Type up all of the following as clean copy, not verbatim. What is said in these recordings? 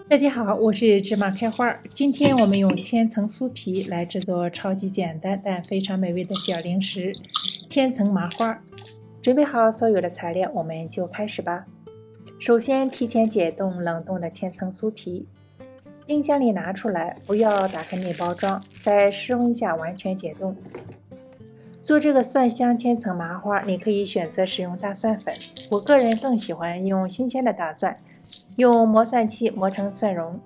大家好，我是芝麻开花。今天我们用千层酥皮来制作超级简单但非常美味的小零食——千层麻花。准备好所有的材料，我们就开始吧。首先，提前解冻冷冻的千层酥皮，冰箱里拿出来，不要打开内包装，在室温下完全解冻。做这个蒜香千层麻花，你可以选择使用大蒜粉，我个人更喜欢用新鲜的大蒜。用磨蒜器磨成蒜蓉，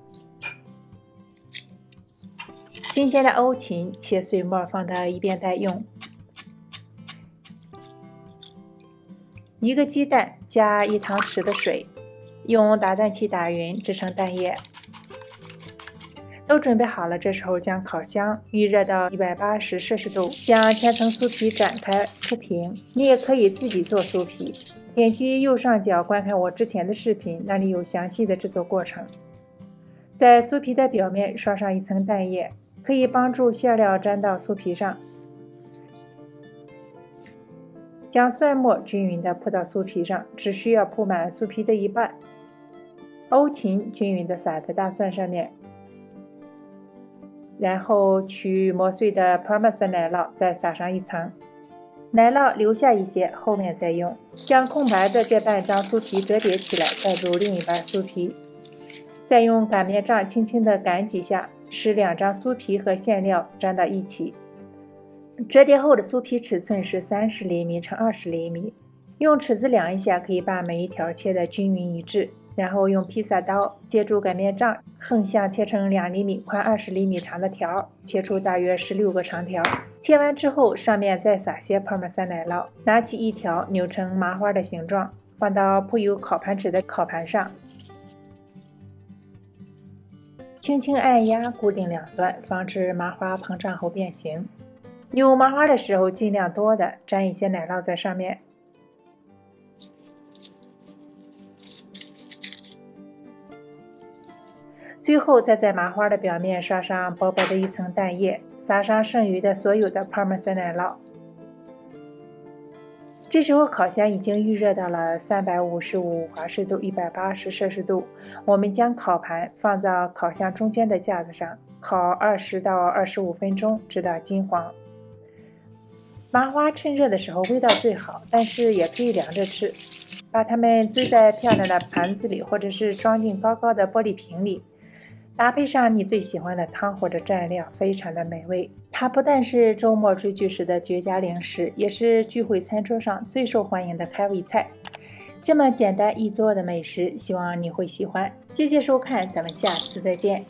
新鲜的欧芹切碎末放到一边待用。一个鸡蛋加1汤匙的水，用打蛋器打匀，制成蛋液。都准备好了，这时候将烤箱预热到180摄氏度，将千层酥皮展开铺平。你也可以自己做酥皮。点击右上角观看我之前的视频，那里有详细的制作过程。在酥皮的表面刷上一层蛋液，可以帮助馅料粘到酥皮上。将蒜末均匀地铺到酥皮上，只需要铺满酥皮的一半。欧芹均匀地撒在大蒜上面，然后取磨碎的 Parmesan 奶酪再撒上一层。奶酪留下一些，后面再用。将空白的这半张酥皮折叠起来，盖住另一半酥皮，再用擀面杖轻轻地擀几下，使2张酥皮和馅料粘到一起。折叠后的酥皮尺寸是30厘米乘20厘米，用尺子量一下，可以把每一条切得均匀一致。然后用披萨刀接住擀面杖，横向切成2厘米宽、20厘米长的条，切出大约16个长条。切完之后，上面再撒些 Parmesan 奶酪，拿起一条扭成麻花的形状，放到铺有烤盘纸的烤盘上，轻轻按压固定两端，防止麻花膨胀后变形。扭麻花的时候，尽量多的沾一些奶酪在上面。最后再在麻花的表面刷上薄薄的一层蛋液，撒上剩余的所有的 Parmesan 奶酪。这时候烤箱已经预热到了355华氏度、180摄氏度。我们将烤盘放到烤箱中间的架子上，烤20到25分钟，直到金黄。麻花趁热的时候味道最好，但是也可以凉着吃。把它们堆在漂亮的盘子里，或者是装进高高的玻璃瓶里。搭配上你最喜欢的汤或者蘸料，非常的美味。它不但是周末追剧时的绝佳零食，也是聚会餐桌上最受欢迎的开胃菜。这么简单易做的美食，希望你会喜欢。谢谢收看，咱们下次再见。